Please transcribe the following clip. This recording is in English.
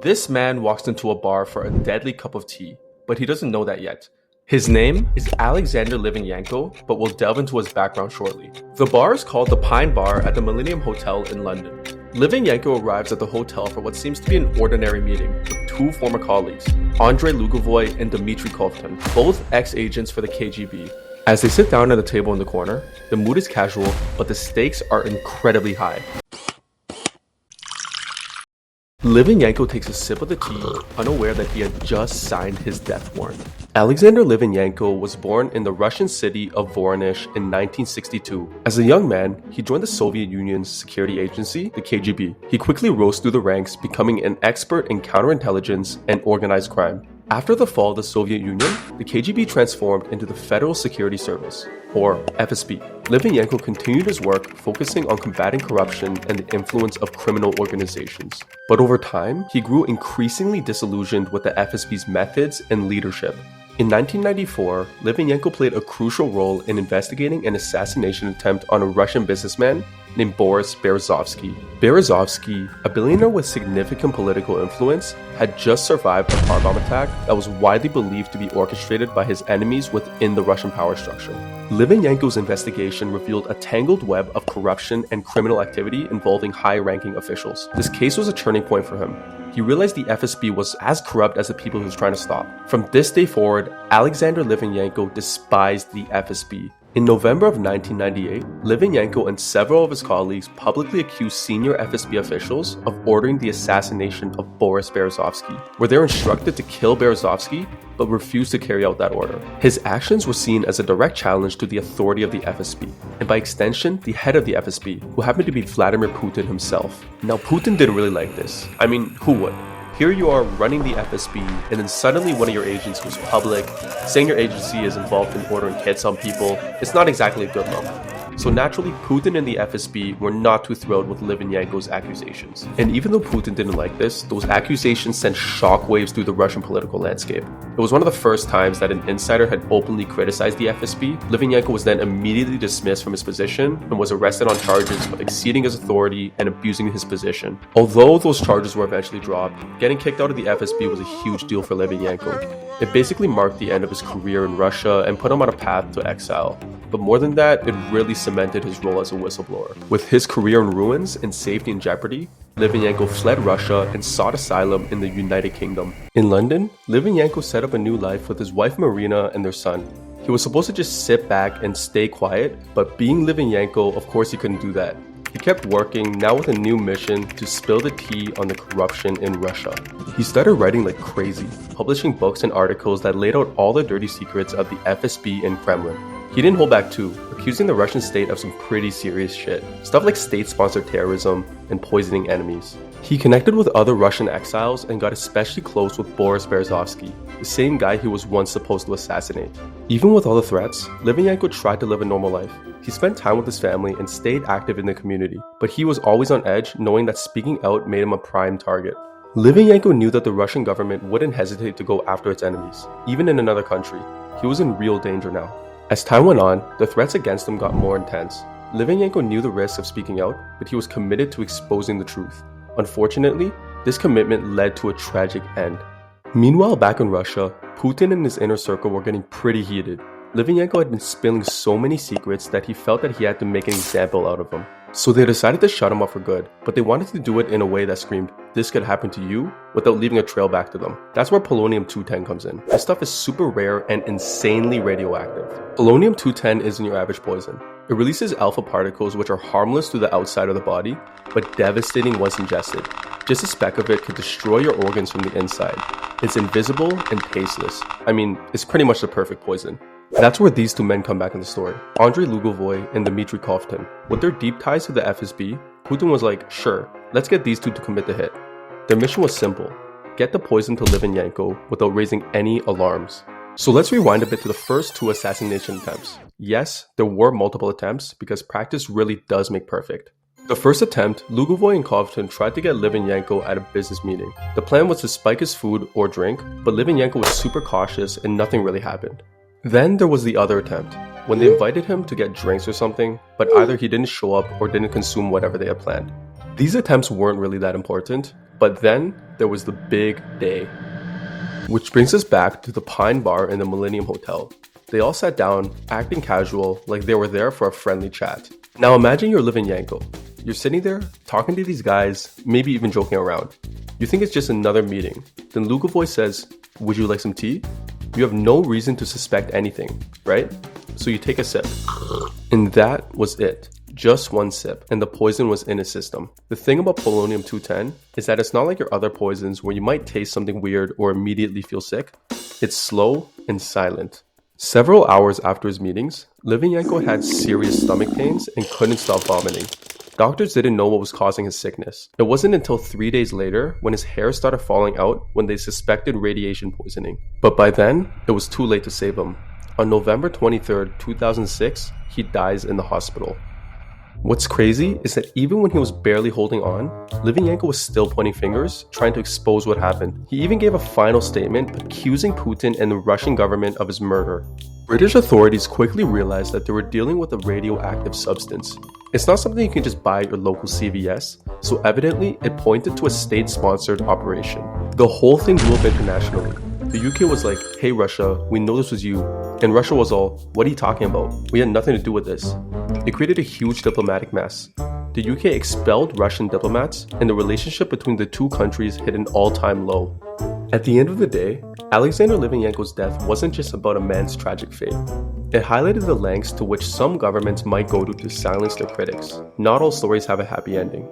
This man walks into a bar for a deadly cup of tea, but he doesn't know that yet. His name is Alexander Litvinenko, but we'll delve into his background shortly. The bar is called the Pine Bar at the Millennium Hotel in London. Litvinenko arrives at the hotel for what seems to be an ordinary meeting with two former colleagues, Andrei Lugovoy and Dmitry Kovtun, both ex-agents for the KGB. As they sit down at a table in the corner, the mood is casual, but the stakes are incredibly high. Litvinenko takes a sip of the tea, unaware that he had just signed his death warrant. Alexander Litvinenko was born in the Russian city of Voronezh in 1962. As a young man, he joined the Soviet Union's security agency, the KGB. He quickly rose through the ranks, becoming an expert in counterintelligence and organized crime. After the fall of the Soviet Union, the KGB transformed into the Federal Security Service, or FSB. Litvinenko continued his work focusing on combating corruption and the influence of criminal organizations. But over time, he grew increasingly disillusioned with the FSB's methods and leadership. In 1994, Litvinenko played a crucial role in investigating an assassination attempt on a Russian businessman named Boris Berezovsky. Berezovsky, a billionaire with significant political influence, had just survived a car bomb attack that was widely believed to be orchestrated by his enemies within the Russian power structure. Litvinenko's investigation revealed a tangled web of corruption and criminal activity involving high-ranking officials. This case was a turning point for him. He realized the FSB was as corrupt as the people he was trying to stop. From this day forward, Alexander Litvinenko despised the FSB. In November of 1998, Litvinenko and several of his colleagues publicly accused senior FSB officials of ordering the assassination of Boris Berezovsky, where they were instructed to kill Berezovsky but refused to carry out that order. His actions were seen as a direct challenge to the authority of the FSB, and by extension, the head of the FSB, who happened to be Vladimir Putin himself. Now, Putin didn't really like this. I mean, who would? Here you are running the FSB, and then suddenly one of your agents goes public, saying your agency is involved in ordering hits on people. It's not exactly a good look. So naturally, Putin and the FSB were not too thrilled with Litvinenko's accusations. And even though Putin didn't like this, those accusations sent shockwaves through the Russian political landscape. It was one of the first times that an insider had openly criticized the FSB. Litvinenko was then immediately dismissed from his position and was arrested on charges of exceeding his authority and abusing his position. Although those charges were eventually dropped, getting kicked out of the FSB was a huge deal for Litvinenko. It basically marked the end of his career in Russia and put him on a path to exile. But more than that, it really cemented his role as a whistleblower. With his career in ruins and safety in jeopardy, Litvinenko fled Russia and sought asylum in the United Kingdom. In London, Litvinenko set up a new life with his wife Marina and their son. He was supposed to just sit back and stay quiet, but being Litvinenko, of course he couldn't do that. He kept working, now with a new mission to spill the tea on the corruption in Russia. He started writing like crazy, publishing books and articles that laid out all the dirty secrets of the FSB and Kremlin. He didn't hold back too, accusing the Russian state of some pretty serious shit. Stuff like state-sponsored terrorism and poisoning enemies. He connected with other Russian exiles and got especially close with Boris Berezovsky, the same guy he was once supposed to assassinate. Even with all the threats, Litvinenko tried to live a normal life. He spent time with his family and stayed active in the community, but he was always on edge, knowing that speaking out made him a prime target. Litvinenko knew that the Russian government wouldn't hesitate to go after its enemies, even in another country. He was in real danger now. As time went on, the threats against him got more intense. Litvinenko knew the risks of speaking out, but he was committed to exposing the truth. Unfortunately, this commitment led to a tragic end. Meanwhile, back in Russia, Putin and his inner circle were getting pretty heated. Litvinenko had been spilling so many secrets that he felt that he had to make an example out of them. So they decided to shut him up for good, but they wanted to do it in a way that screamed, "This could happen to you," without leaving a trail back to them. That's where polonium-210 comes in. This stuff is super rare and insanely radioactive. Polonium-210 isn't your average poison. It releases alpha particles which are harmless to the outside of the body, but devastating once ingested. Just a speck of it could destroy your organs from the inside. It's invisible and tasteless. I mean, it's pretty much the perfect poison. That's where these two men come back in the story, Andrei Lugovoy and Dmitry Kovtun. With their deep ties to the FSB, Putin was like, sure, let's get these two to commit the hit. Their mission was simple: get the poison to Litvinenko without raising any alarms. So let's rewind a bit to the first two assassination attempts. Yes, there were multiple attempts because practice really does make perfect. The first attempt, Lugovoy and Kovtun tried to get Litvinenko at a business meeting. The plan was to spike his food or drink, but Litvinenko was super cautious and nothing really happened. Then there was the other attempt, when they invited him to get drinks or something, but either he didn't show up or didn't consume whatever they had planned. These attempts weren't really that important. But then there was the big day. Which brings us back to the Pine Bar in the Millennium Hotel. They all sat down, acting casual, like they were there for a friendly chat. Now imagine you're Litvinenko. You're sitting there, talking to these guys, maybe even joking around. You think it's just another meeting. Then Lugovoy says, "Would you like some tea?" You have no reason to suspect anything, right? So you take a sip. And that was it. Just one sip, and the poison was in his system. The thing about polonium-210 is that it's not like your other poisons where you might taste something weird or immediately feel sick. It's slow and silent. Several hours after his meetings, Litvinenko had serious stomach pains and couldn't stop vomiting. Doctors didn't know what was causing his sickness. It wasn't until 3 days later when his hair started falling out when they suspected radiation poisoning. But by then, it was too late to save him. On November 23rd, 2006, he dies in the hospital. What's crazy is that even when he was barely holding on, Litvinenko was still pointing fingers, trying to expose what happened. He even gave a final statement accusing Putin and the Russian government of his murder. British authorities quickly realized that they were dealing with a radioactive substance. It's not something you can just buy at your local CVS, so evidently it pointed to a state-sponsored operation. The whole thing blew up internationally. The UK was like, "Hey Russia, we know this was you." And Russia was all, "What are you talking about? We had nothing to do with this." It created a huge diplomatic mess. The UK expelled Russian diplomats, and the relationship between the two countries hit an all-time low. At the end of the day, Alexander Litvinenko's death wasn't just about a man's tragic fate. It highlighted the lengths to which some governments might go to silence their critics. Not all stories have a happy ending.